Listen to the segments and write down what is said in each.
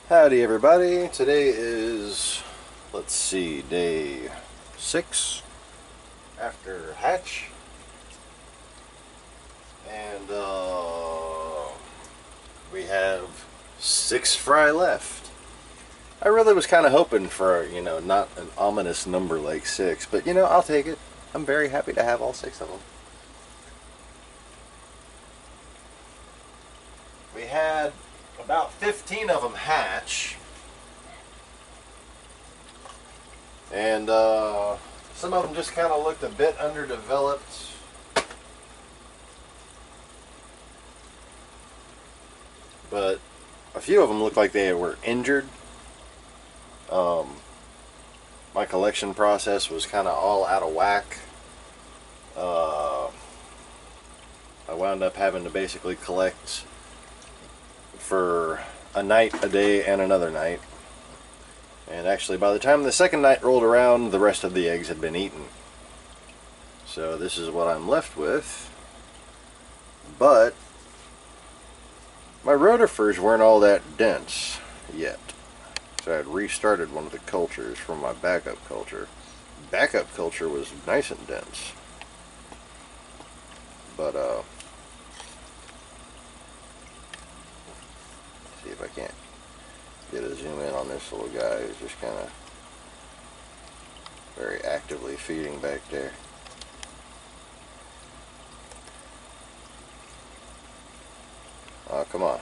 Howdy everybody, today is, let's see, day 6 after hatch, and we have 6 fry left. I really was kind of hoping for, not an ominous number like 6, but I'll take it. I'm very happy to have all 6 of them. We had about 15 of them hatch, and some of them just kind of looked a bit underdeveloped. But a few of them looked like they were injured. My collection process was kind of all out of whack. I wound up having to basically collect for a night, a day, and another night. And actually, by the time the second night rolled around, the rest of the eggs had been eaten. So this is what I'm left with. But my rotifers weren't all that dense yet. So I had restarted one of the cultures from my backup culture. Backup culture was nice and dense. But see if I can't get a zoom in on this little guy who's just kind of very actively feeding back there. Oh, come on.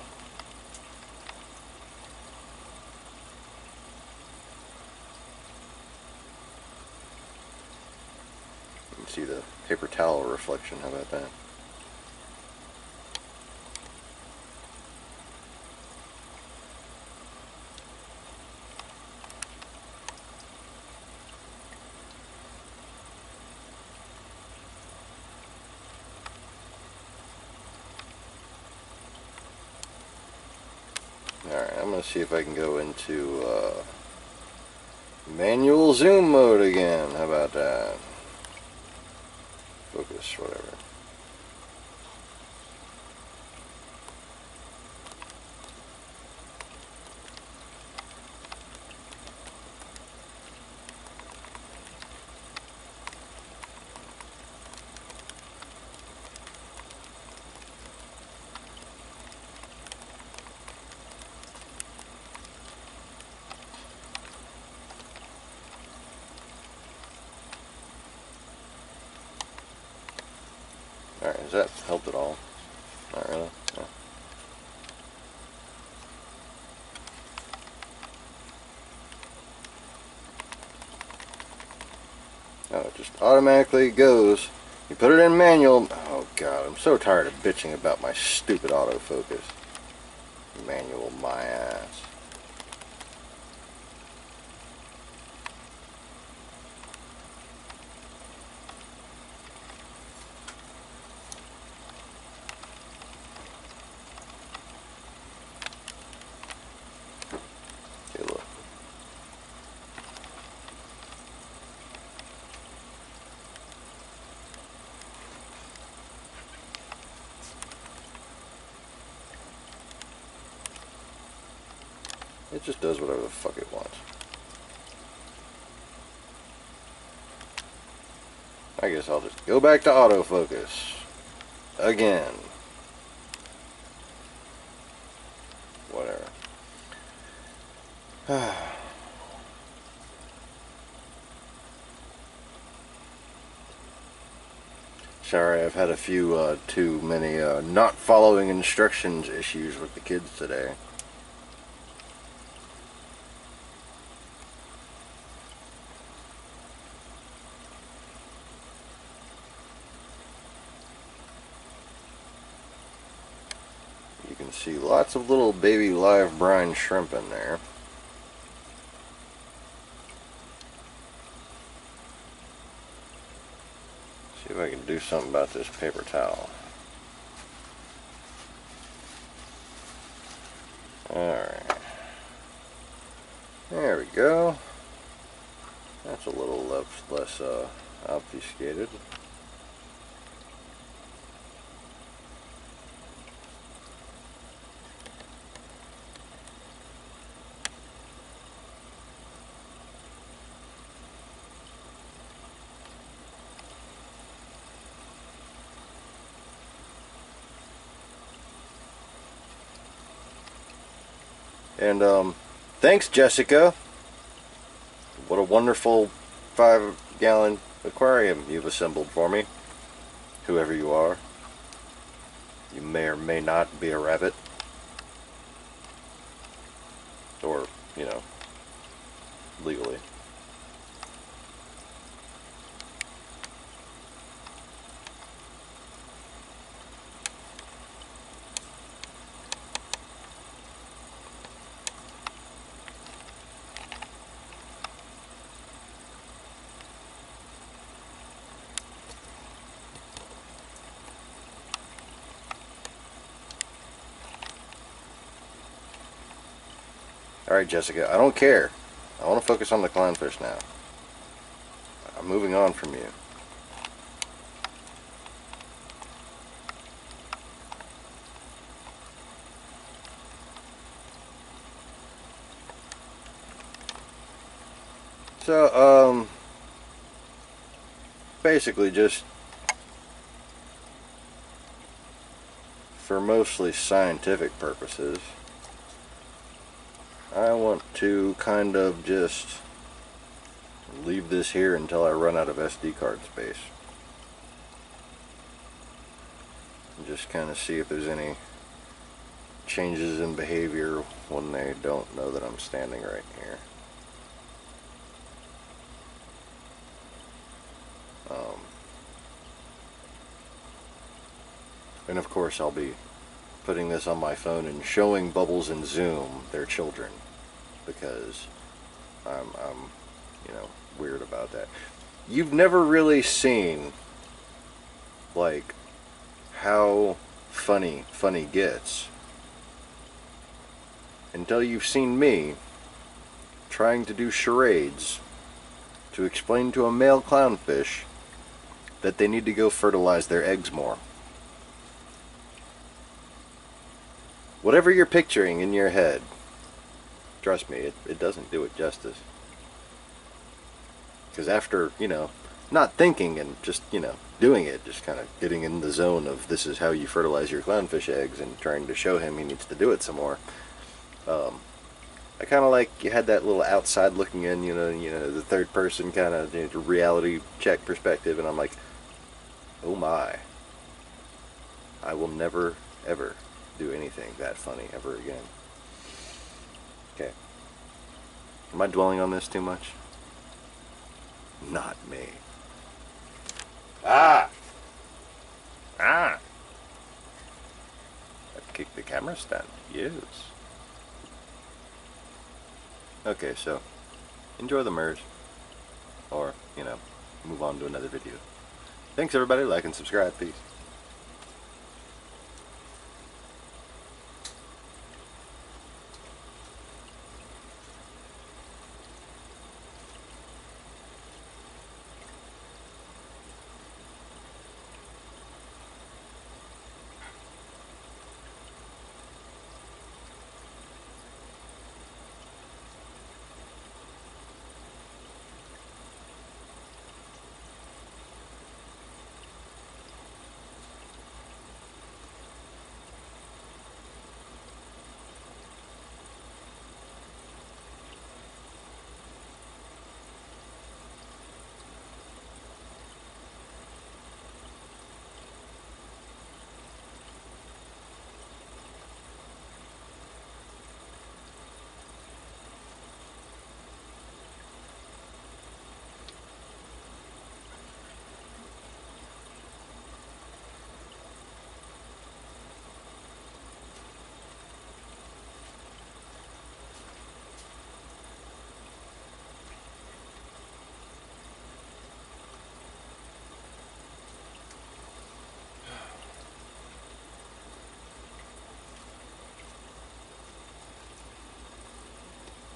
You can see the paper towel reflection. How about that? Alright, I'm going to see if I can go into manual zoom mode again. How about that? Focus, whatever. Alright, has that helped at all? Not really? No. Oh, it just automatically goes. You put it in manual. Oh god, I'm so tired of bitching about my stupid autofocus. Manual my ass. Okay, look. It just does whatever the fuck it wants. I guess I'll just go back to autofocus. Again. Whatever. Sorry, I've had a few too many not following instructions issues with the kids today. You can see lots of little baby live brine shrimp in there. See if I can do something about this paper towel. Alright. There we go. That's a little less obfuscated. And thanks, Jessica. What a wonderful 5-gallon aquarium you've assembled for me. Whoever you are. You may or may not be a rabbit. Or, you know, legally. Alright, Jessica, I don't care. I want to focus on the clownfish now. I'm moving on from you. So, basically just for mostly scientific purposes, I want to kind of just leave this here until I run out of SD card space. And just kind of see if there's any changes in behavior when they don't know that I'm standing right here. And of course I'll be putting this on my phone and showing Bubbles and Zoom their children, because I'm you know, weird about that. You've never really seen like how funny gets until you've seen me trying to do charades to explain to a male clownfish that they need to go fertilize their eggs more. Whatever you're picturing in your head, trust me, it doesn't do it justice. Because after, you know, not thinking and just, you know, doing it, just kind of getting in the zone of this is how you fertilize your clownfish eggs and trying to show him he needs to do it some more, I kind of like you had that little outside looking in, you know, the third person kind of, you know, reality check perspective, and I'm like, oh my, I will never, ever do anything that funny ever again. Okay. Am I dwelling on this too much? Not me. Ah! I've kicked the camera stand. Yes. Okay, so enjoy the MERS. Or, you know, move on to another video. Thanks everybody, like and subscribe, peace.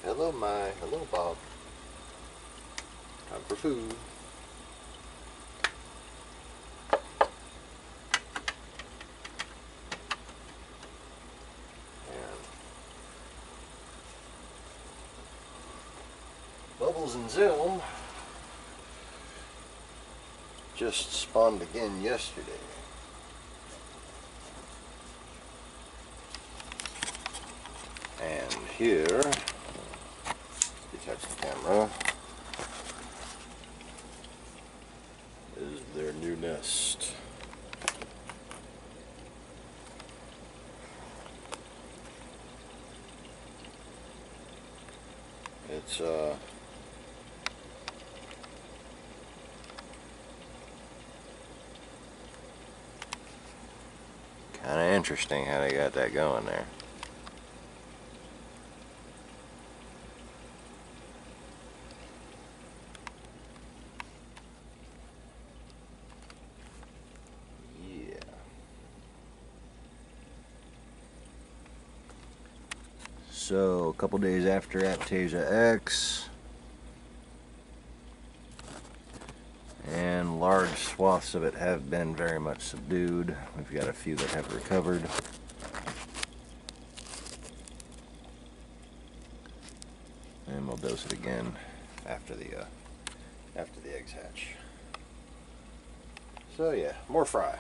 Hello, Mai. Hello, Bob. Time for food. And Bubbles and Zoom just spawned again yesterday. And here, detach the camera, is their new nest. It's kind of interesting how they got that going there. Yeah. So a couple days after Aptasia X, and large swaths of it have been very much subdued. We've got a few that have recovered. And we'll dose it again after the eggs hatch. So yeah, more fry.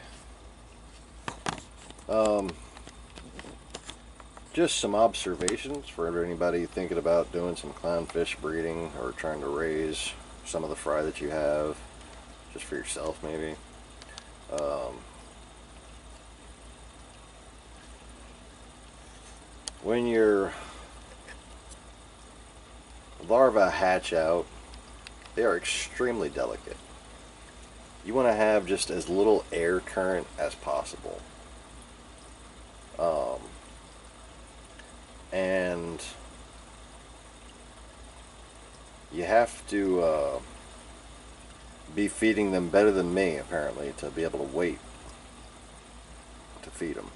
Just some observations for anybody thinking about doing some clownfish breeding or trying to raise some of the fry that you have, just for yourself maybe. When your larvae hatch out, they are extremely delicate. You want to have just as little air current as possible. And you have to be feeding them better than me, apparently, to be able to wait to feed them.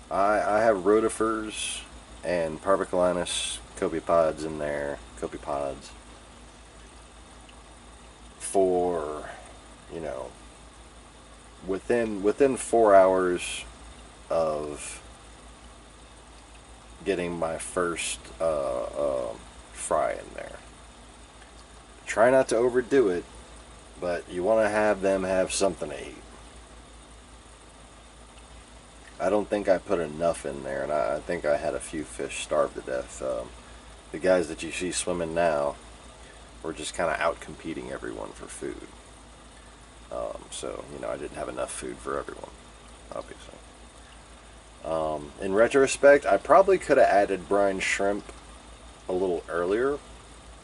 I have rotifers and Parviculinus copepods in there, copepods, for, you know, within 4 hours of getting my first fry in there. Try not to overdo it, but you want to have them have something to eat. I don't think I put enough in there, and I think I had a few fish starve to death. The guys that you see swimming now were just kind of out competing everyone for food. So, you know, I didn't have enough food for everyone, obviously. In retrospect, I probably could have added brine shrimp a little earlier.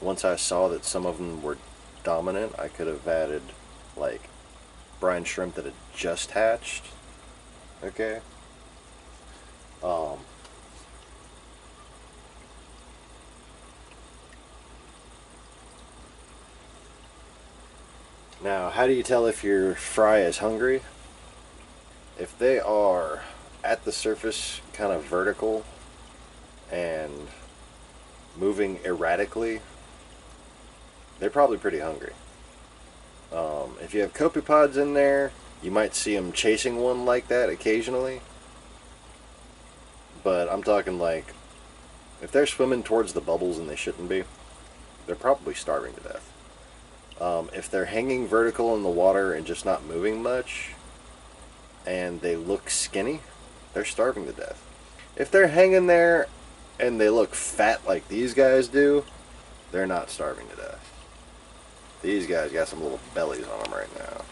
Once I saw that some of them were dominant, I could have added, like, brine shrimp that had just hatched. Okay? Now, how do you tell if your fry is hungry? If they are at the surface, kind of vertical and moving erratically, they're probably pretty hungry. If you have copepods in there, you might see them chasing one like that occasionally. But I'm talking like, if they're swimming towards the bubbles and they shouldn't be, they're probably starving to death. If they're hanging vertical in the water and just not moving much, and they look skinny, they're starving to death. If they're hanging there and they look fat like these guys do, they're not starving to death. These guys got some little bellies on them right now.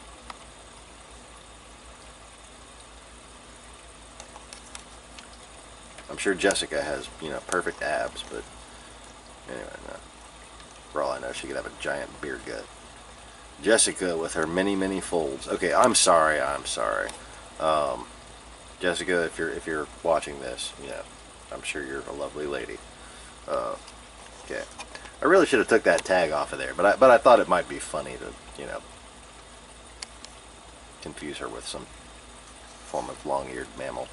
I'm sure Jessica has, you know, perfect abs, but anyway, no. For all I know, she could have a giant beer gut. Jessica with her many folds. Okay, I'm sorry. Jessica, if you're watching this, you know, I'm sure you're a lovely lady. Okay, I really should have took that tag off of there, but I thought it might be funny to, you know, confuse her with some form of long-eared mammal.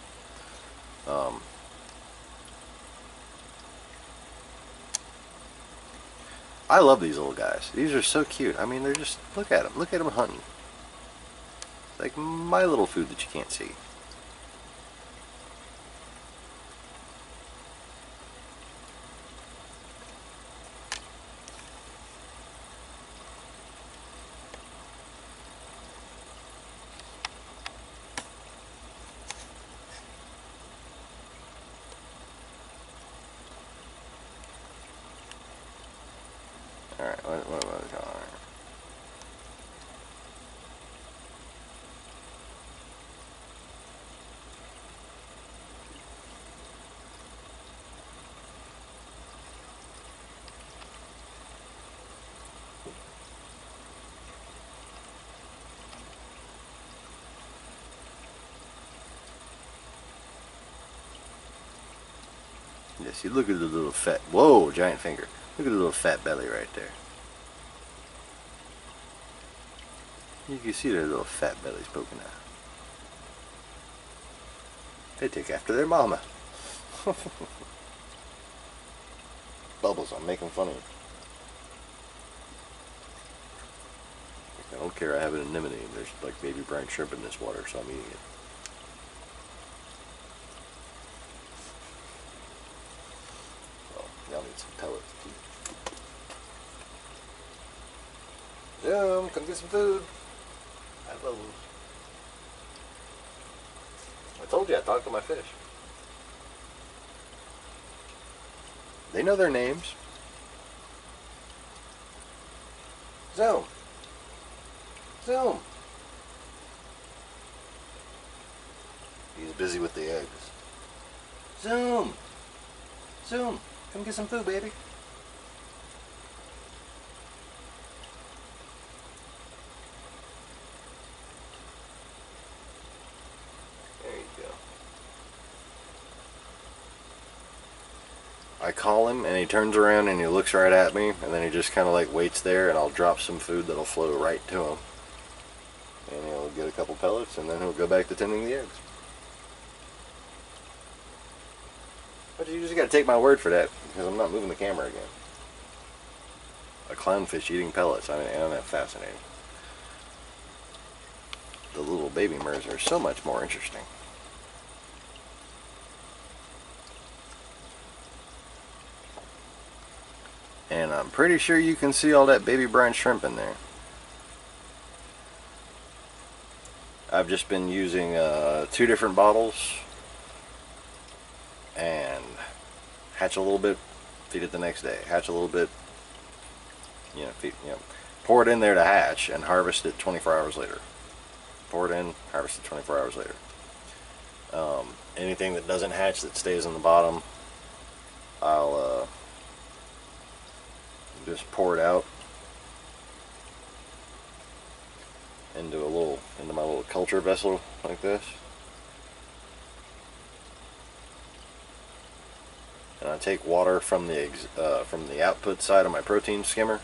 I love these little guys. These are so cute. I mean, they're just, look at them hunting. Like my little food that you can't see. Yes, you look at the little fat, whoa, giant finger. Look at the little fat belly right there. You can see their little fat bellies poking out. They take after their mama. Bubbles, I'm making fun of you. I don't care, I have an anemone. There's like baby brine shrimp in this water, so I'm eating it. Oh, y'all need some pellets. Come get some food. I love them. I told you I talked to my fish. They know their names. Zoom. Zoom. He's busy with the eggs. Zoom. Zoom. Come get some food, baby. There you go. I call him and he turns around and he looks right at me, and then he just kind of like waits there, and I'll drop some food that'll flow right to him. And he'll get a couple pellets, and then he'll go back to tending the eggs. But you just gotta take my word for that, because I'm not moving the camera again. A clownfish eating pellets, I mean, isn't that fascinating? The little baby mers are so much more interesting. And I'm pretty sure you can see all that baby brine shrimp in there. I've just been using 2 different bottles, and hatch a little bit, feed it the next day. Hatch a little bit, pour it in there to hatch, and harvest it 24 hours later. Pour it in, harvest it 24 hours later. Anything that doesn't hatch that stays in the bottom, I'll just pour it out into my little culture vessel like this, and I take water from the output side of my protein skimmer,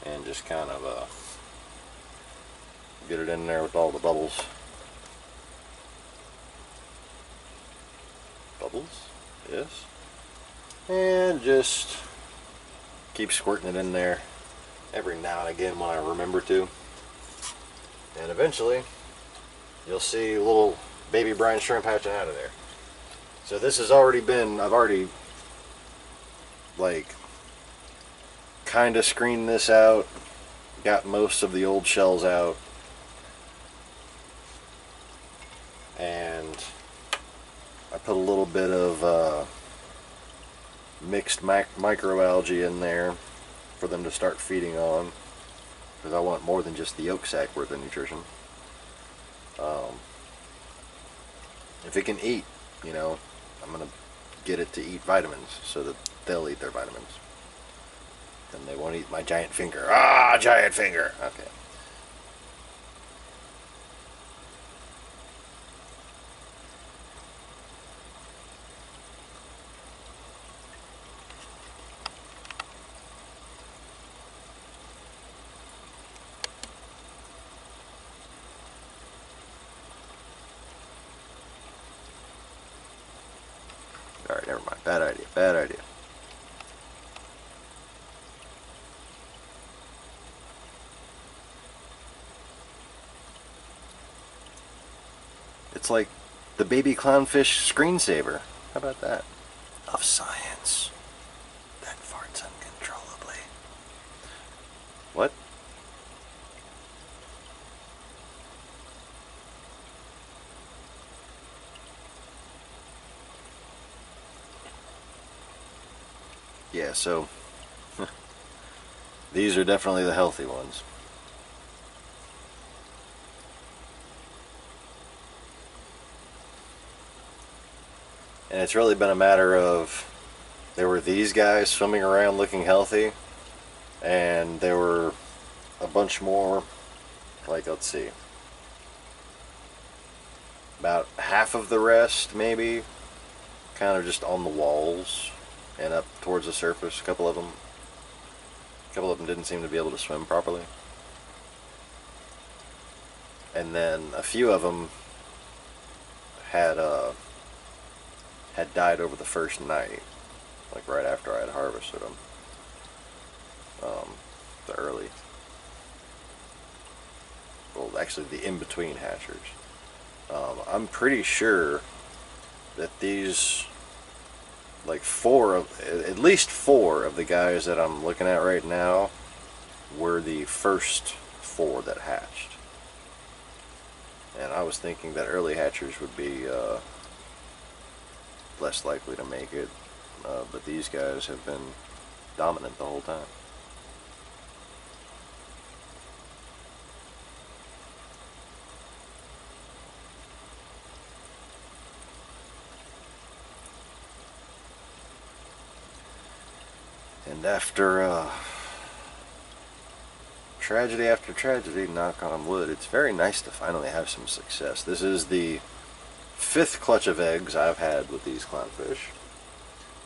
and just kind of get it in there with all the bubbles. Bubbles, yes, and just keep squirting it in there every now and again when I remember to, and eventually you'll see little baby brine shrimp hatching out of there. So this has already been, I've already like kind of screened this out, got most of the old shells out, and I put a little bit of mixed microalgae in there for them to start feeding on, because I want more than just the yolk sac worth of nutrition. If it can eat, I'm going to get it to eat vitamins so that they'll eat their vitamins. And they won't eat my giant finger. Ah, giant finger! Okay. Alright, never mind. Bad idea. Bad idea. It's like the baby clownfish screensaver. How about that? Of science that farts uncontrollably. What? Yeah, so these are definitely the healthy ones. And it's really been a matter of, there were these guys swimming around looking healthy, and there were a bunch more, like, let's see, About half of the rest, maybe, kind of just on the walls and up towards the surface. A couple of them didn't seem to be able to swim properly. And then a few of them had died over the first night, like right after I had harvested them. The early, well, actually the in-between hatchers. I'm pretty sure that these, like at least four of the guys that I'm looking at right now were the first four that hatched. And I was thinking that early hatchers would be less likely to make it, but these guys have been dominant the whole time. And after tragedy after tragedy, knock on wood, it's very nice to finally have some success. This is the 5th clutch of eggs I've had with these clownfish.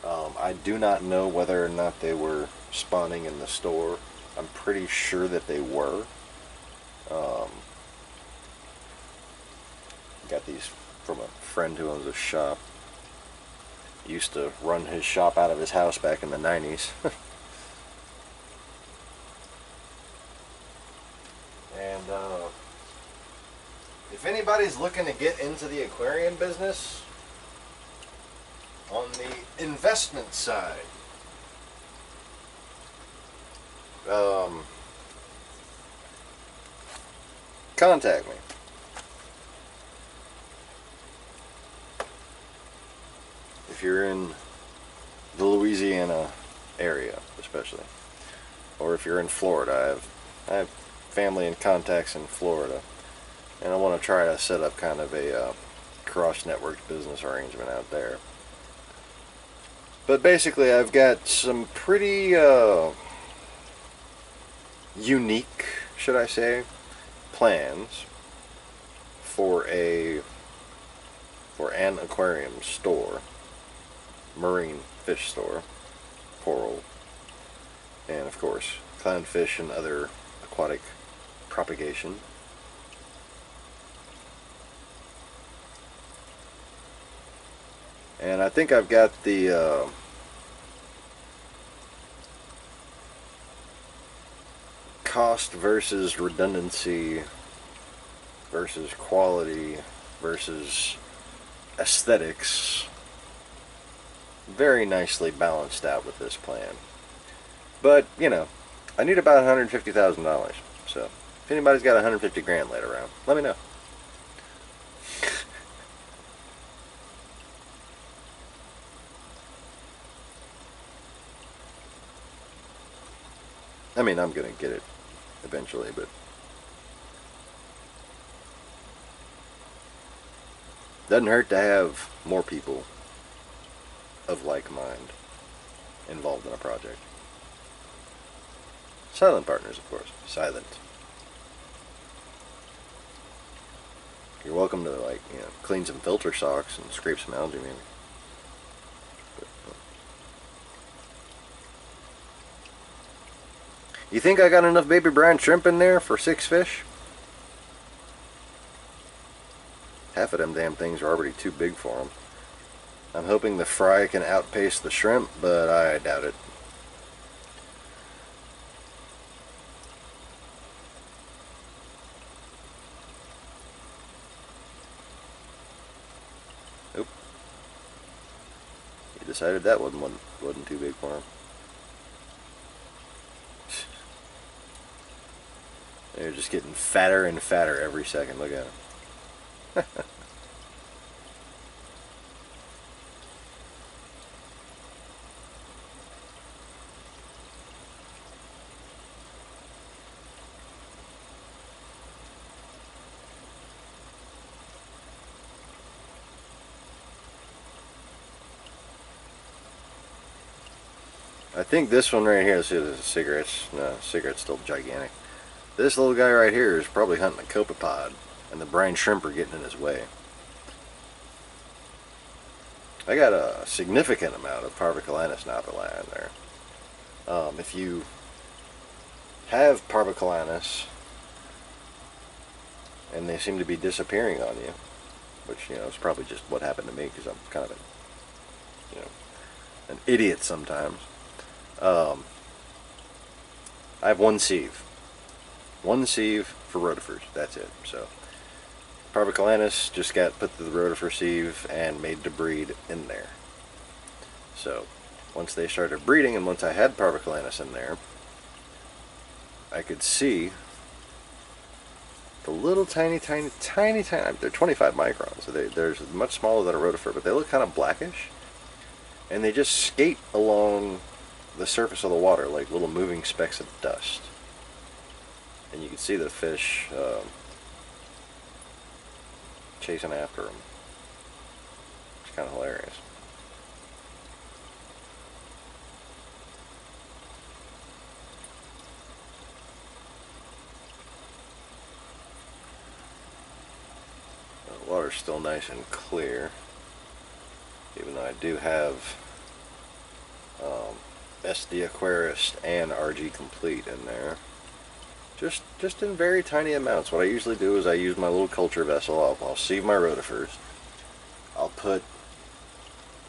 I do not know whether or not they were spawning in the store. I'm pretty sure that they were. Got these from a friend who owns a shop. Used to run his shop out of his house back in the 90s. And if anybody's looking to get into the aquarium business, on the investment side, contact me. If you're in the Louisiana area, especially, or if you're in Florida, I have family and contacts in Florida, and I want to try to set up kind of a cross-networked business arrangement out there. But basically, I've got some pretty unique, should I say, plans for an aquarium store, marine fish store, coral, and of course clownfish and other aquatic propagation. And I think I've got the cost versus redundancy versus quality versus aesthetics very nicely balanced out with this plan. But, you know, I need about $150,000. So, if anybody's got 150 grand laid around, let me know. I mean, I'm gonna get it eventually, but doesn't hurt to have more people of like mind involved in a project. Silent partners, of course. Silent. You're welcome to, like, you know, clean some filter socks and scrape some algae, maybe. But, you think I got enough baby brine shrimp in there for 6 fish? Half of them damn things are already too big for them. I'm hoping the fry can outpace the shrimp, but I doubt it. Oop. He decided that wasn't too big for him. They're just getting fatter and fatter every second. Look at them. I think this one right here, see, this is cigarettes. No, cigarette's still gigantic. This little guy right here is probably hunting a copepod, and the brine shrimp are getting in his way. I got a significant amount of Parvicolanus napili in there. If you have Parvicolanus and they seem to be disappearing on you, which, you know, is probably just what happened to me because I'm kind of a, you know, an idiot sometimes. I have one sieve. One sieve for rotifers. That's it. So Parvicolanus just got put to the rotifer sieve and made to breed in there. So once they started breeding and once I had Parvicolanus in there, I could see the little tiny, they're 25 microns, so they're much smaller than a rotifer, but they look kind of blackish, and they just skate along the surface of the water like little moving specks of dust. And you can see the fish chasing after them. It's kind of hilarious. The water's still nice and clear, even though I do have SD Aquarist and RG Complete in there. Just in very tiny amounts. What I usually do is I use my little culture vessel. I'll sieve my rotifers. I'll put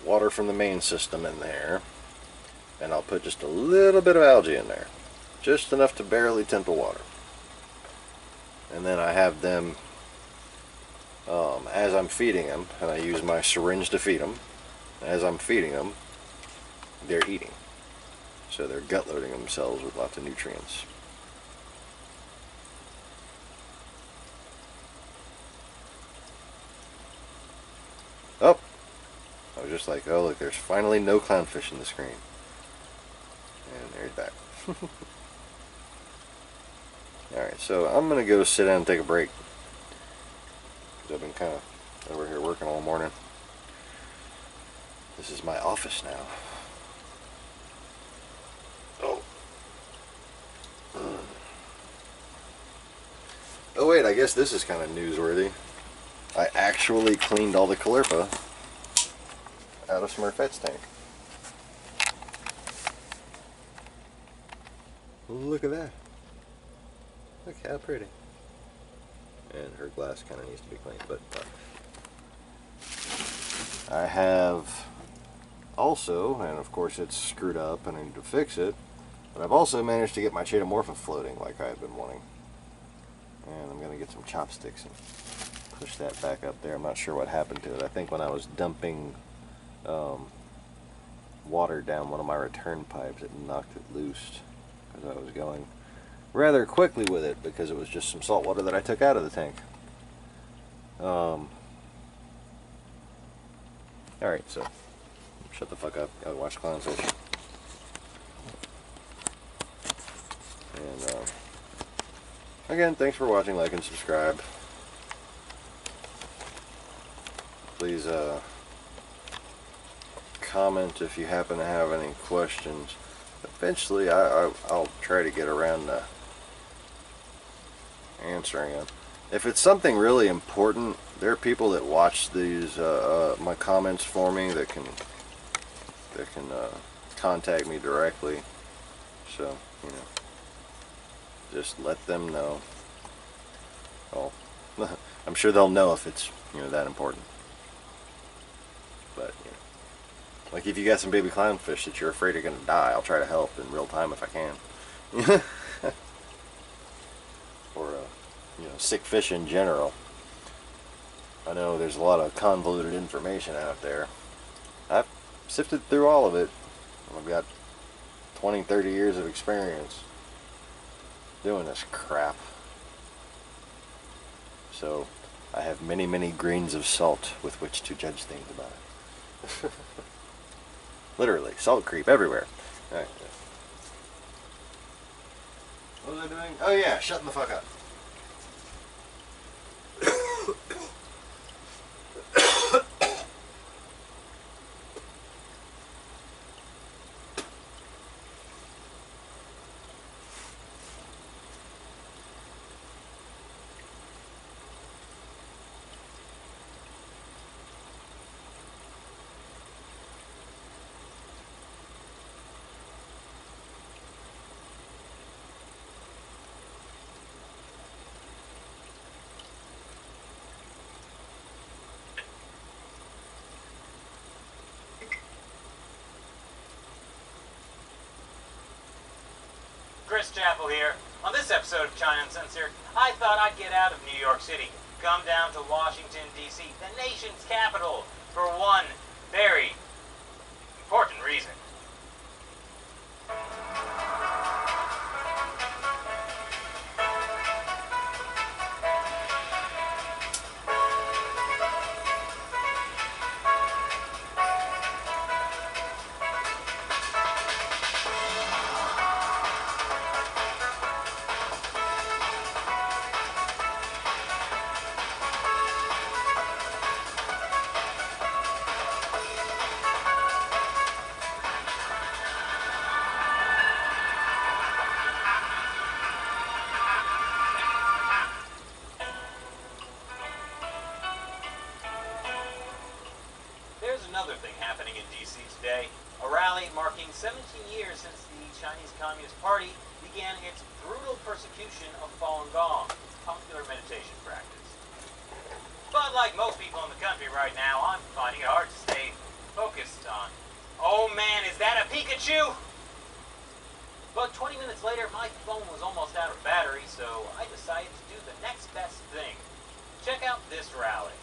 water from the main system in there, and I'll put just a little bit of algae in there, just enough to barely tint the water. And then I have them, as I'm feeding them, and I use my syringe to feed them. As I'm feeding them, they're eating, so they're gut loading themselves with lots of nutrients. Oh, I was just like, oh look, there's finally no clownfish in the screen. And there he's back. Alright, so I'm going to go sit down and take a break, because I've been kind of over here working all morning. This is my office now. Oh. Oh wait, I guess this is kind of newsworthy. I actually cleaned all the Caulerpa out of Smurfette's tank. Look at that. Look how pretty. And her glass kind of needs to be cleaned, but I have also, and of course it's screwed up and I need to fix it, but I've also managed to get my Chaetomorpha floating like I had been wanting. And I'm going to get some chopsticks and push that back up there. I'm not sure what happened to it. I think when I was dumping water down one of my return pipes, it knocked it loose because I was going rather quickly with it because it was just some salt water that I took out of the tank. Alright, so shut the fuck up. Gotta watch Clownfish. And again, thanks for watching. Like and subscribe. Please comment if you happen to have any questions. Eventually I'll try to get around to answering them. If it's something really important, there are people that watch these my comments for me that can contact me directly. So, you know, just let them know. Well, I'm sure they'll know if it's, you know, that important. But, you know, like if you got some baby clownfish that you're afraid are going to die, I'll try to help in real time if I can. Or, you know, sick fish in general. I know there's a lot of convoluted information out there. I've sifted through all of it. I've got 20, 30 years of experience doing this crap. So I have many, many grains of salt with which to judge things about it. Literally, salt creep everywhere. Alright. What was I doing? Oh yeah, shutting the fuck up. Chris Chappell here. On this episode of China Uncensored, I thought I'd get out of New York City, come down to Washington, D.C., the nation's capital, for one very important reason. There's another thing happening in D.C. today. A rally marking 17 years since the Chinese Communist Party began its brutal persecution of Falun Gong, popular meditation practice. But like most people in the country right now, I'm finding it hard to stay focused on, oh man, is that a Pikachu? But 20 minutes later, my phone was almost out of battery, so I decided to do the next best thing. Check out this rally.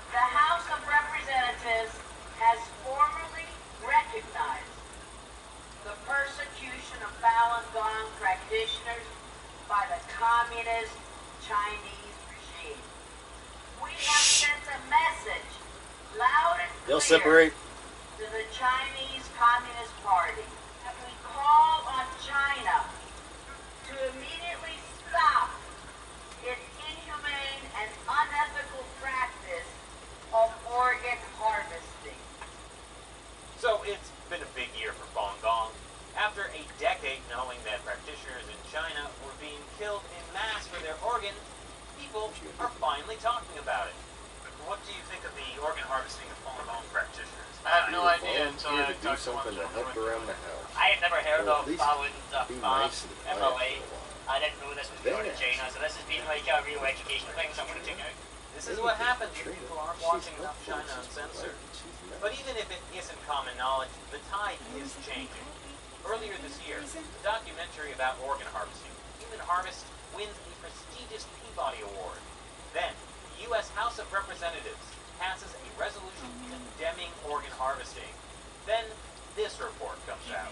The House of Representatives has formally recognized the persecution of Falun Gong practitioners by the communist Chinese regime. We have sent a message loud and clear They'll separate. to the Chinese Communist Party. And we call on China to immediately stop its inhumane and unethical practice of organ harvesting. So it's been a big year for Falun Gong. After a decade knowing that practitioners in China were being killed en masse for their organs, people are finally talking about it. What do you think of the organ harvesting of Falun Gong practitioners? I had no idea until I to do talked to one something to of help them. around the house. I had never heard Or at of least Falun be nice and quiet MOA. for a while. I didn't know this was going to China, so this has been like a real educational thing, so I'm going to check out. This is what happens when people aren't watching enough China Uncensored. But even if it isn't common knowledge, the tide is changing. Earlier this year, a documentary about organ harvesting, Human Harvest, wins the prestigious Peabody Award. Then, the U.S. House of Representatives passes a resolution condemning organ harvesting. Then, this report comes out.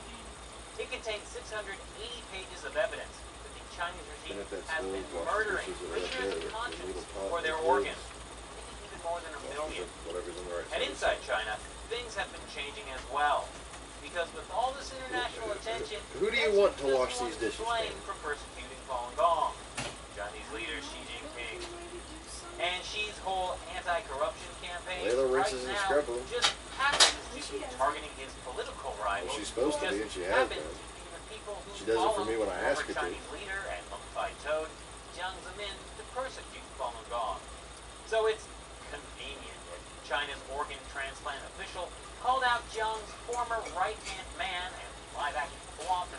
It contains 680 pages of evidence that the Chinese regime has been murdering prisoners of conscience for their organs. Maybe even more than 1 million. And inside China, things have been changing as well. Because with all this international attention, Who do you want to wash these dishes blamed for persecuting Falun Gong. Chinese leader Xi Jinping. And Xi's whole anti-corruption campaign Layla right rinses and now scrubs them. just happens to be targeting his political rivals. Well, she's supposed to be, and she has Happens been. to be the people who She does it for follow me when I ask her former to. Chinese leader and mummified toad Jiang Zemin to persecute Falun Gong. So it's convenient that China's organ transplant official called out Jiang's former right-hand man and live-action flop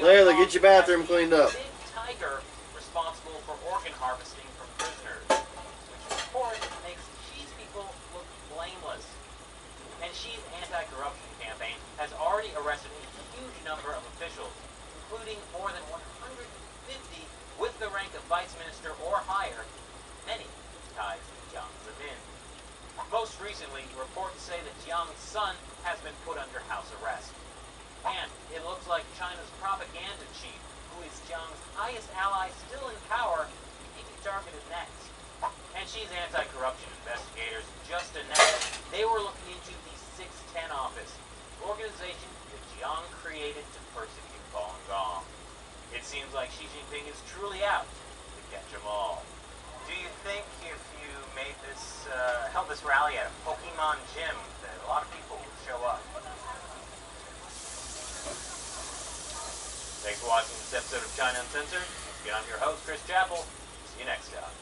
Layla, get your bathroom cleaned up. big tiger responsible for organ harvesting from prisoners, which of course makes Xi's people look blameless. And Xi's anti-corruption campaign has already arrested a huge number of officials, including more than 150 with the rank of vice minister or higher, many ties to Jiang Zemin. Most recently, reports say that Jiang's son has been put under house arrest. And it looks like China's propaganda chief, who is Jiang's highest ally still in power, may be targeted next. And Xi's anti-corruption investigators just announced they were looking into the 610 office, the organization that Jiang created to persecute Falun Gong. It seems like Xi Jinping is truly out to catch them all. Do you think if you made this, held this rally at a Pokemon gym, that a lot of people would show up? Thanks for watching this episode of China Uncensored. Once again, I'm your host, Chris Chappell. See you next time.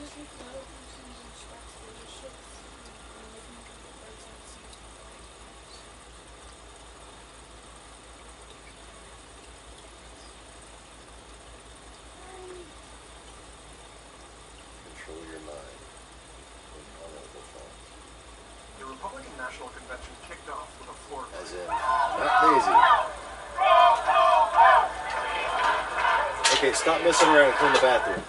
Just like the other person's instructions, Okay, stop messing around and clean the bathroom.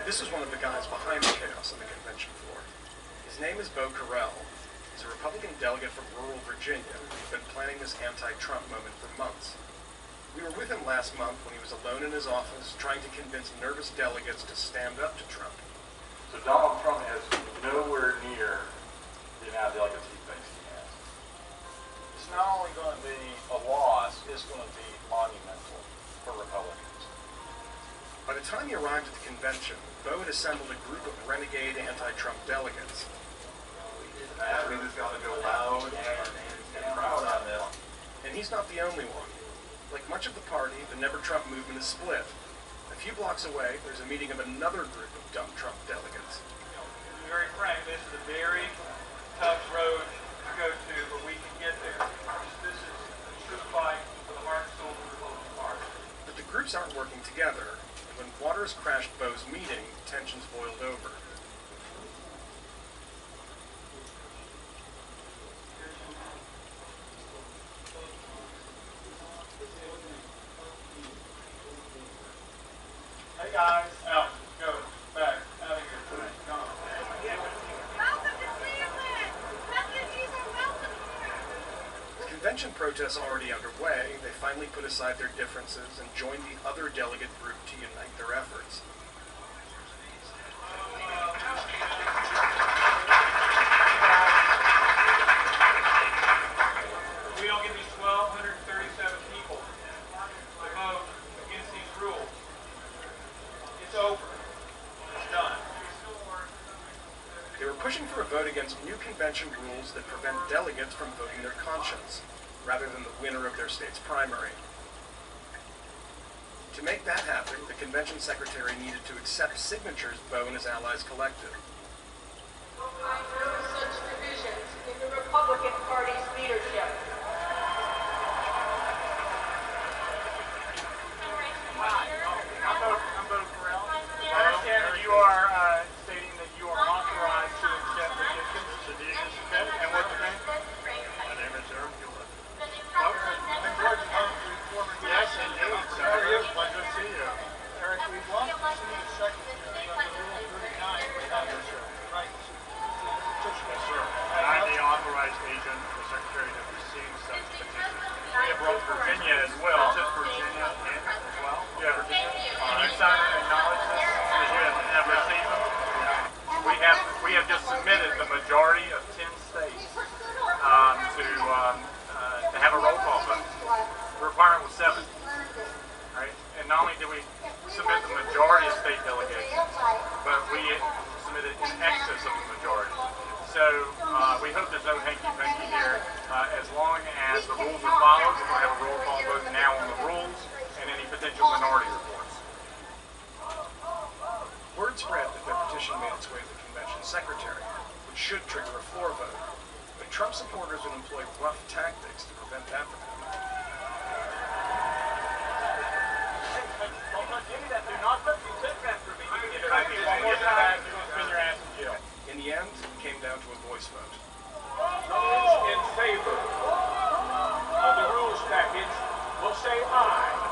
This is one of the guys behind the chaos on the convention floor. His name is Bo Carell. He's a Republican delegate from rural Virginia who's been planning this anti-Trump moment for months. We were with him last month when he was alone in his office trying to convince nervous delegates to stand up to Trump. So Donald Trump has nowhere near the amount of delegates he thinks he has. It's not only going to be a loss, it's going to be monumental for Republicans. By the time he arrived at the convention, Bo had assembled a group of renegade anti-Trump delegates. That means it's going to go loud and proud on this. And he's not the only one. Like much of the party, the Never Trump movement is split. A few blocks away, there's a meeting of another group of dumb Trump delegates. To be very frank, this is a very tough road to go to, but we can get there. This is a true fight for the heart and soul of the Republican Party. But the groups aren't working together, and when Waters crashed Bo's meeting, tensions boiled over. Hey guys, out, go, back, out of here tonight. Come on. Welcome to Cleveland! Refugees are welcome here! With convention protests already underway, they finally put aside their differences and joined the other delegate group to unite their efforts. We don't get these 1,237 people to vote against these rules. It's over. It's done. They were pushing for a vote against new convention rules that prevent delegates from voting their conscience, rather than the winner of their state's primary. To make that happen, the convention secretary needed to accept signatures Bo and his allies collected. I know such divisions in the Republican Party's leadership. I'm Bo Carell. I understand that you are stating that you are authorized to accept petitions. And what's your name? My name is Eric Gillett. Yes, indeed. How are you? Pleasure to see you. Eric, we want to see the secretary of Rule 39 without your right. Yes, sir. And I'm the authorized agent for the Secretary to receive such petitions. We have West Virginia as well. Is it Virginia in as well? Yeah, Virginia. Can you sign and acknowledge this? Have received them? We have just submitted the majority of 10 states to have a roll call vote. The requirement was 7. Right? And not only did we submit the majority of state delegations, but we submitted in excess of the majority. So we hope there's no hanky-panky here. As long as the rules are followed, we're going to have a roll call vote now on the rules and any potential minority reports. Word spread that their petition made its way to the convention secretary, which should trigger a floor vote. But Trump supporters would employ rough tactics to prevent that from happening. Do not let me take that from me. One more time, you're going to spin your ass in jail. In the end, it came down to a voice vote. Those in favor of the rules package will say aye.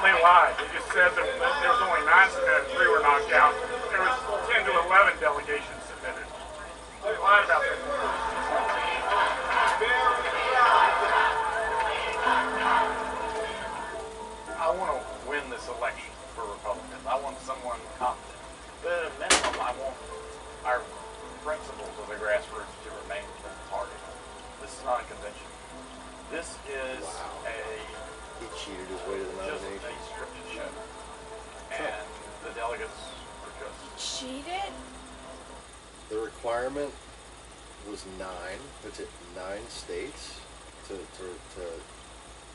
They lied. They just said that there was only 9, 3 were knocked out. There was 10 to 11 delegations submitted. They lied about that. I want to win this election for Republicans. I want someone competent. But at a minimum, I want our principles of the grassroots to remain within the party. This is not a convention. This is He cheated his way to the just a nomination. scripted show. And the delegates were just... Cheated? The requirement was 9. It's at 9 states to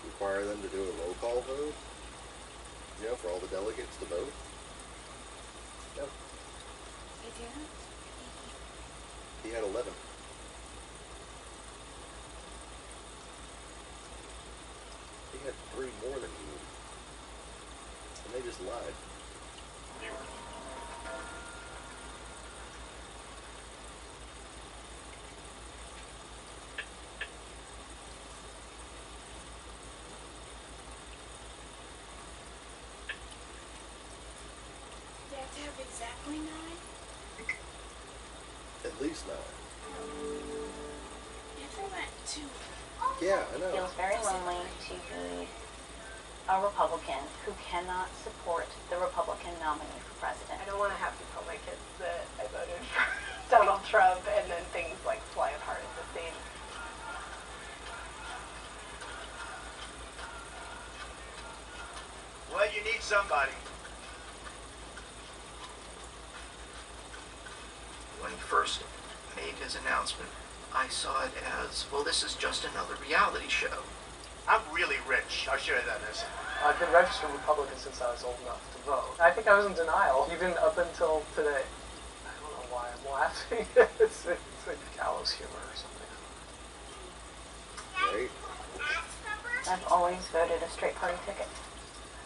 require them to do a roll call vote. You know, for all the delegates to vote. Yep. They didn't? He had 11. had 3 more than you. And they just lied. They have to have exactly 9? At least 9. If they went 2. Yeah, I know. Feels very lonely to be a Republican who cannot support the Republican nominee for president. I don't want to have to tell my kids that I voted for Donald Trump and then things like fly apart at the seams. Well, you need somebody. When he first made his announcement, I saw it as, well, this is just another reality show. I'm really rich. I'll show you that in a second. I've been registered Republican since I was old enough to vote. I think I was in denial, even up until today. I don't know why I'm laughing. It's like gallows humor or something. Right? I've always voted a straight party ticket.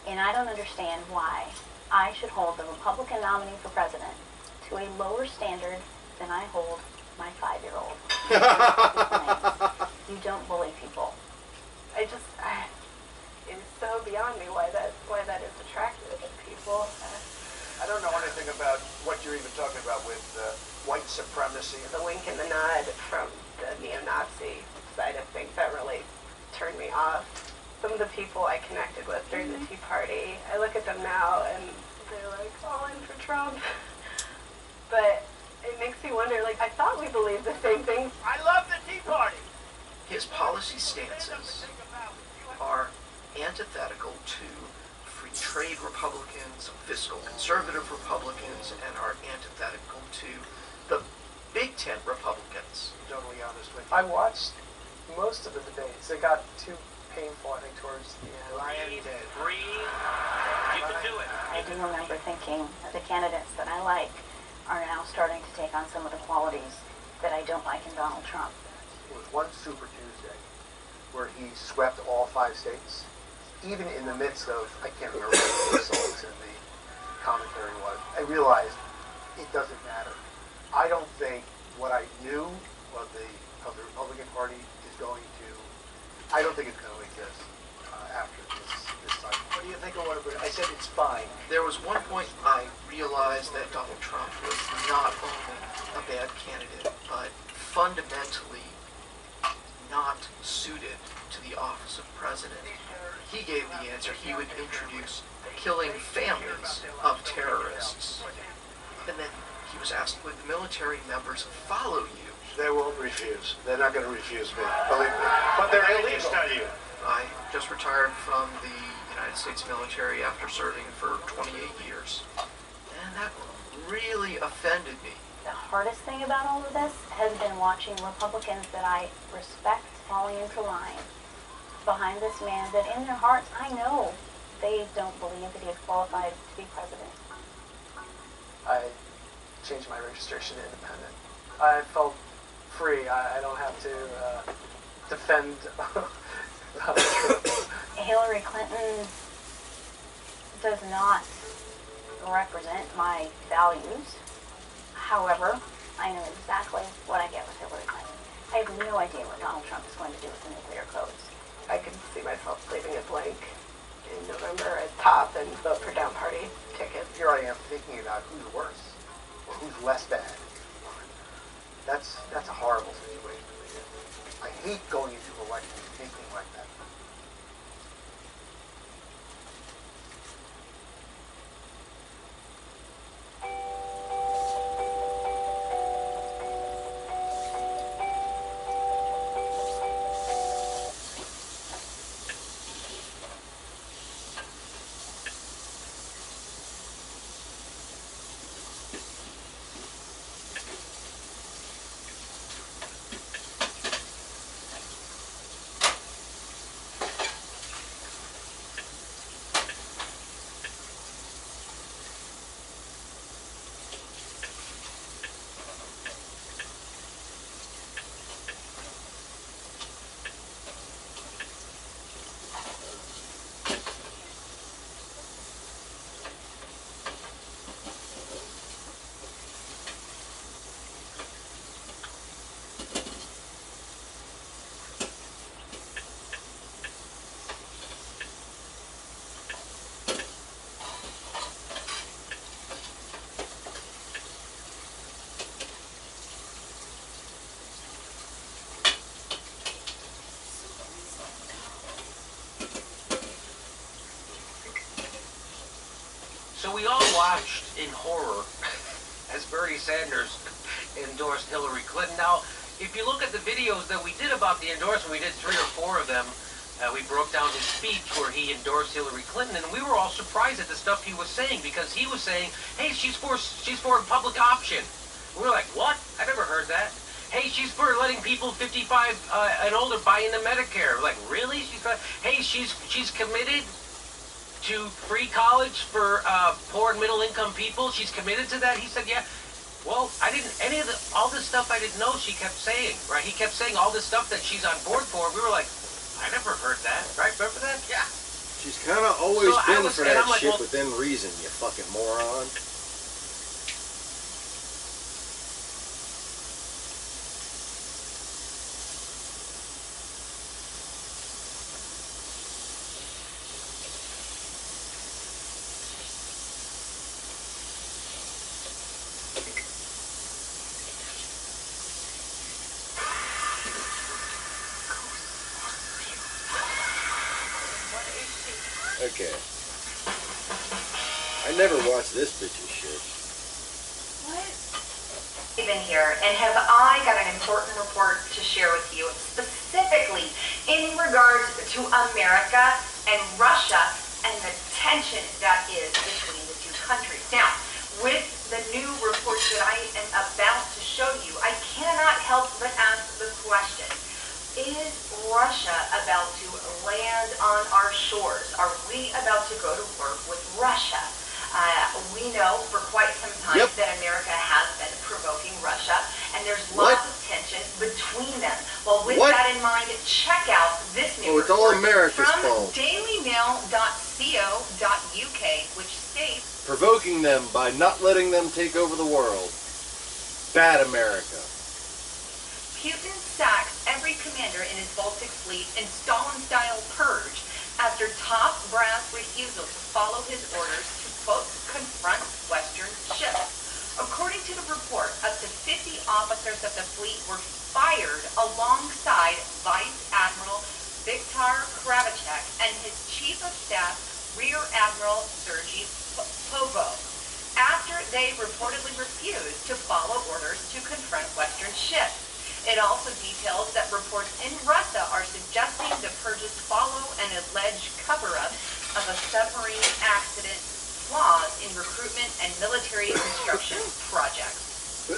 And I don't understand why I should hold the Republican nominee for president to a lower standard than I hold my 5-year-old. You don't bully people. It's so beyond me why that is attractive to people. I don't know anything about what you're even talking about with white supremacy. The wink and the nod from the neo-Nazi side of things that really turned me off. Some of the people I connected with during the Tea Party, I look at them now and they're like all in for Trump. But it makes me wonder, like, I thought we believed the same things. I love the Tea Party. His policy stances are antithetical to free trade Republicans, fiscal conservative Republicans, and are antithetical to the Big Tent Republicans. Totally honest with you. I watched most of the debates. It got too painful, I think, towards the end. Breathe. You can do it. I do remember thinking that the candidates that I like are now starting to take on some of the qualities that I don't like in Donald Trump. It was one Super Tuesday where he swept all 5 states, even in the midst of, I can't remember what the songs and the commentary was. I realized it doesn't matter. I don't think what I knew of the Republican Party is going to, I don't think it's going to exist after this cycle. What do you think of what I said? It's fine. There was one point I realized that Donald Trump was not only a bad candidate, but fundamentally not suited to the office of president. He gave the answer. He would introduce killing families of terrorists. And then he was asked, would the military members follow you? They won't refuse. They're not going to refuse me. Believe me. But they're illegal. I just retired from the United States military after serving for 28 years. And that really offended me. The hardest thing about all of this has been watching Republicans that I respect falling into line behind this man that in their hearts, I know they don't believe that he is qualified to be president. I changed my registration to independent. I felt free. I don't have to defend Hillary Clinton does not represent my values. However, I know exactly what I get with Hillary Clinton. I have no idea what Donald Trump is going to do with the nuclear codes. I could see myself leaving it blank in November at top and vote for down party tickets. Here I am thinking about who's worse or who's less bad. That's a horrible situation. I hate going into elections thinking like that. we all watched in horror as Bernie Sanders endorsed Hillary Clinton. Now, if you look at the videos that we did about the endorsement, we did 3 or 4 of them. We broke down his speech where he endorsed Hillary Clinton, and we were all surprised at the stuff he was saying, because he was saying, hey, she's for a public option. We were like, what? I never heard that. Hey, she's for letting people 55 and older buy into Medicare. We're like, really? Hey, she's committed to free college for poor and middle income people. She's committed to that. He said, yeah. Well, I didn't, all this stuff I didn't know she kept saying, right? He kept saying all this stuff that she's on board for. We were like, I never heard that, right? Remember that? Yeah. She's kind of always been for that like, shit well, within reason, you fucking moron. Okay. I never watched this bitch's shit. What? Been here, and have I got an important report to share with you, specifically in regards to America and Russia and the tension that is between the two countries. Now, with the new reports that I am about to show you, I cannot help but ask the question, is Russia about to land on our shores? Are we about to go to war with Russia? We know for quite some time that America has been provoking Russia, and there's lots of tension between them. Well, with that in mind, check out this new it's all report America's from fault. dailymail.co.uk, which states, Provoking them by not letting them take over the world. Bad America. Putin sacks every commander in his Baltic fleet in Stalin-style purge after top brass refusal to follow his orders to, quote, confront Western ships. According to the report, up to 50 officers of the fleet were fired alongside Vice Admiral Viktor Kravchuk and his Chief of Staff, Rear Admiral Sergei Povov, after they reportedly refused to follow orders to confront Western ships. It also details that reports in Russia are suggesting the purges follow an alleged cover-up of a submarine accident, flaws in recruitment and military construction projects.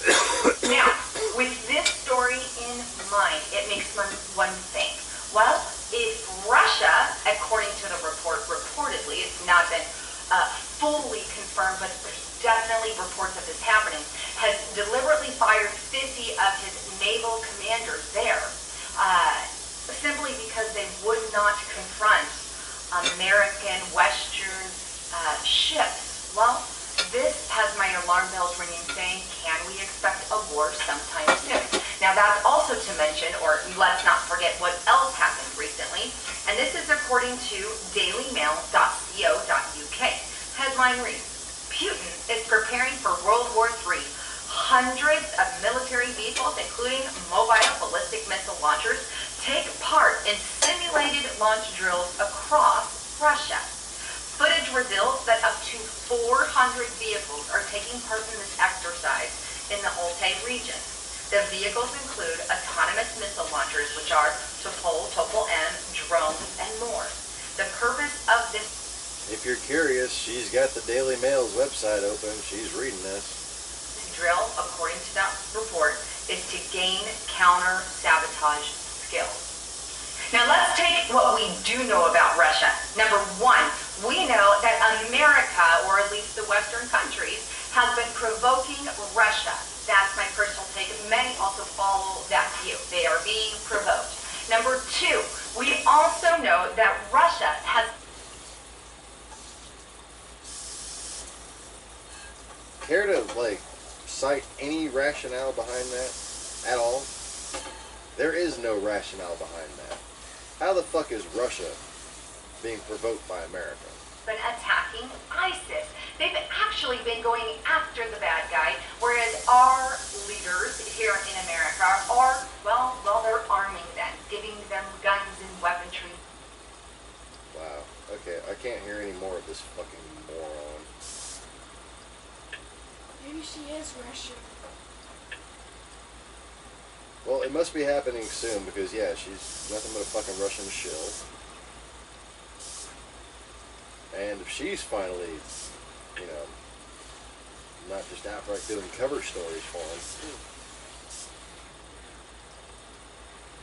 Now, with this story in mind, it makes one think, well, if Russia, according to the report, reportedly, it's not been fully confirmed, but there's definitely reports of this happening, has deliberately fired 50 of his naval commanders there, simply because they would not confront American, Western ships. Well, this has my alarm bells ringing saying, can we expect a war sometime soon? Now that's also to mention, or let's not forget what else happened recently, and this is according to dailymail.co.uk. Headline reads, Putin is preparing for World War III. Hundreds of military vehicles, including mobile ballistic missile launchers, take part in simulated launch drills across Russia. Footage reveals that up to 400 vehicles are taking part in this exercise in the Altai region. The vehicles include autonomous missile launchers, which are Topol, Topol-M, drones, and more. The purpose of this... If you're curious, she's got the Daily Mail's website open. She's reading this. Drill, according to that report, is to gain counter-sabotage skills. Now let's take what we do know about Russia. Number one, we know that America, or at least the Western countries, has been provoking Russia. That's my personal take. Many also follow that view. They are being provoked. Number two, we also know that Russia has... Care to, cite any rationale behind that at all? There is no rationale behind that. How the fuck is Russia being provoked by America? Been attacking ISIS. They've actually been going after the bad guy, whereas our leaders here in America are, well, they're arming them, giving them guns and weaponry. Wow. Okay, I can't hear any more of this fucking moron. Maybe she is Russian. Well, it must be happening soon because, yeah, she's nothing but a fucking Russian shill. And if she's finally, you know, not just outright doing cover stories for him.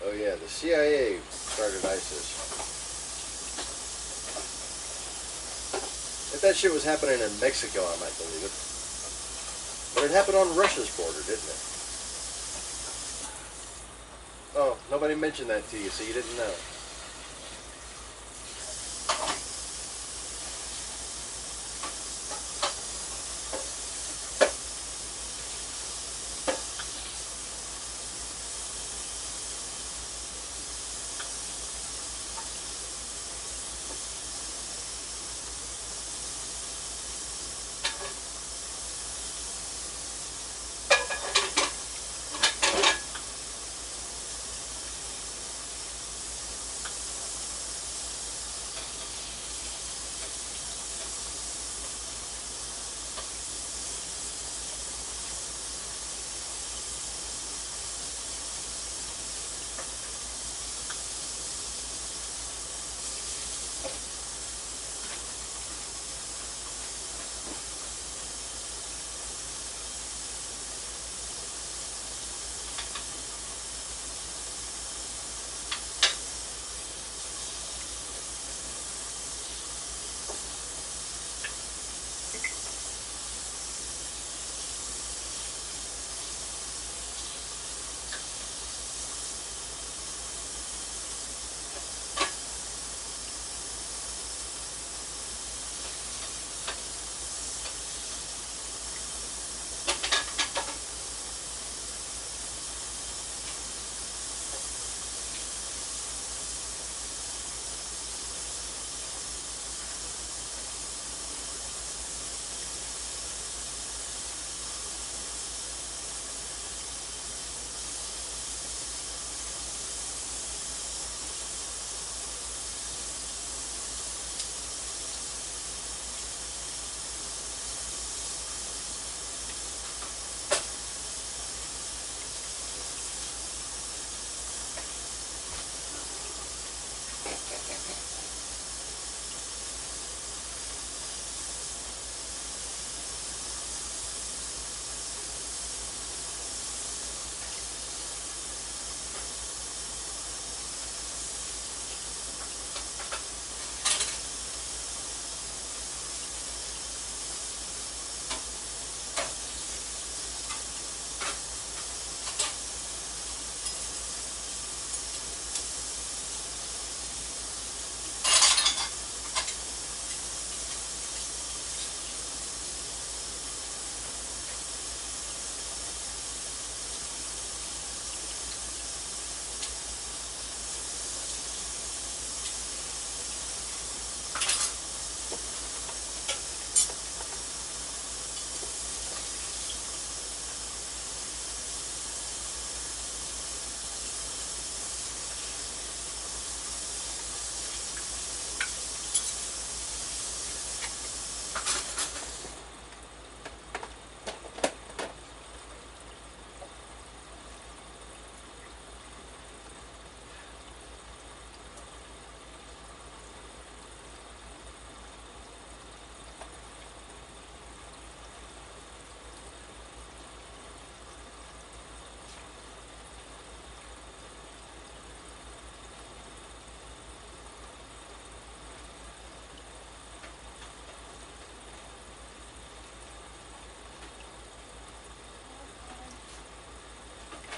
Oh yeah, the CIA started ISIS. If that shit was happening in Mexico, I might believe it. But it happened on Russia's border, didn't it? Oh, nobody mentioned that to you, so you didn't know.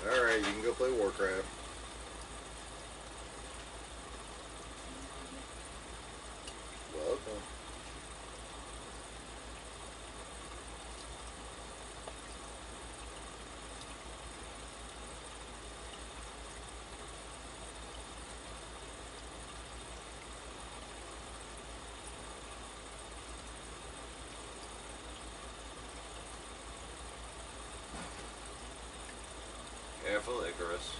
Alright, you can go play Warcraft. Welcome. Careful, Icarus.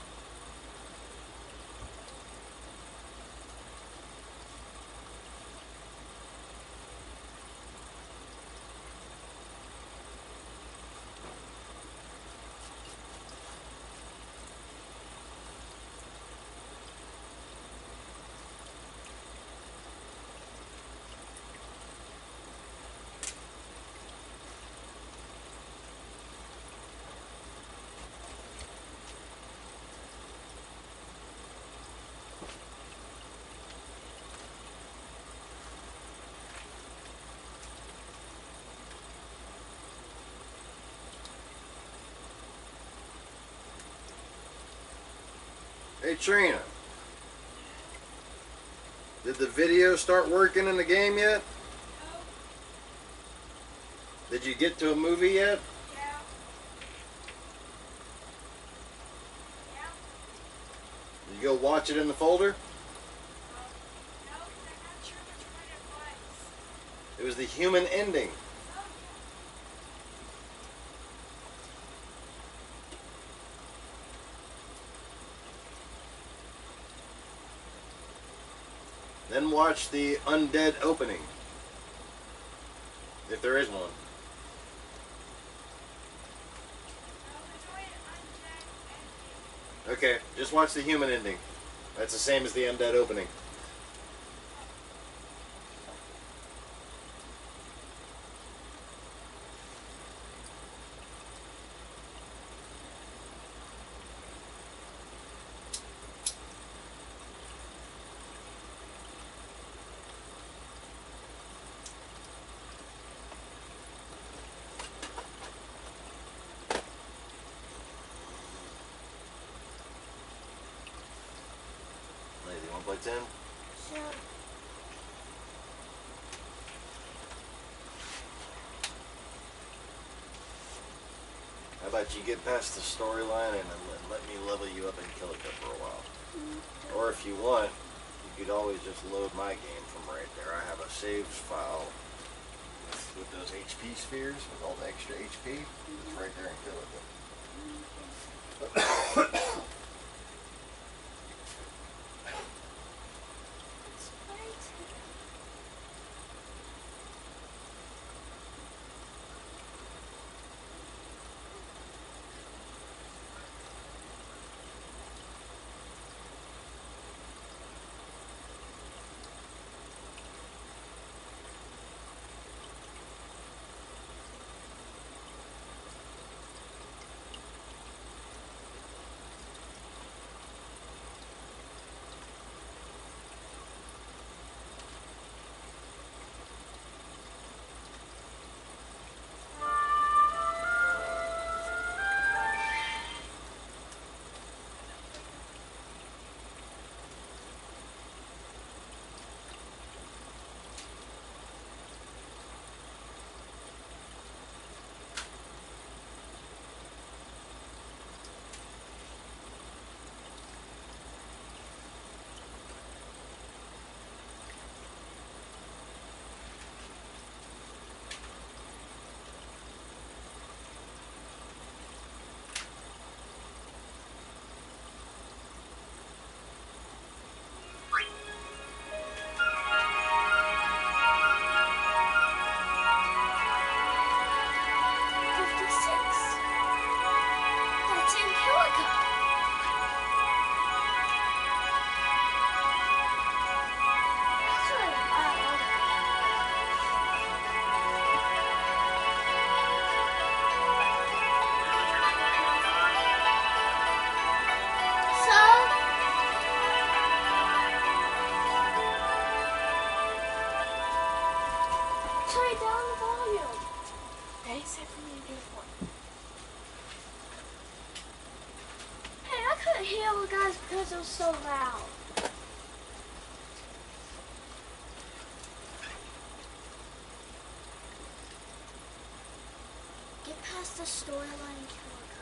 Hey Trina, did the video start working in the game yet? Did you get to a movie yet? Did you go watch it in the folder? It was the human ending. Then watch the undead opening. If there is one. Okay, just watch the human ending. That's the same as the undead opening. Lady, you want to play 10? Sure. How about you get past the storyline and then let me level you up in Killica for a while? Or if you want, you could always just load my game from right there. I have a saves file with those HP spheres, with all the extra HP. It's right there in Killica. Turn down the volume. Daddy said for me to do it for you. Hey, I couldn't hear you guys because it was so loud. Get past the storyline, Killica.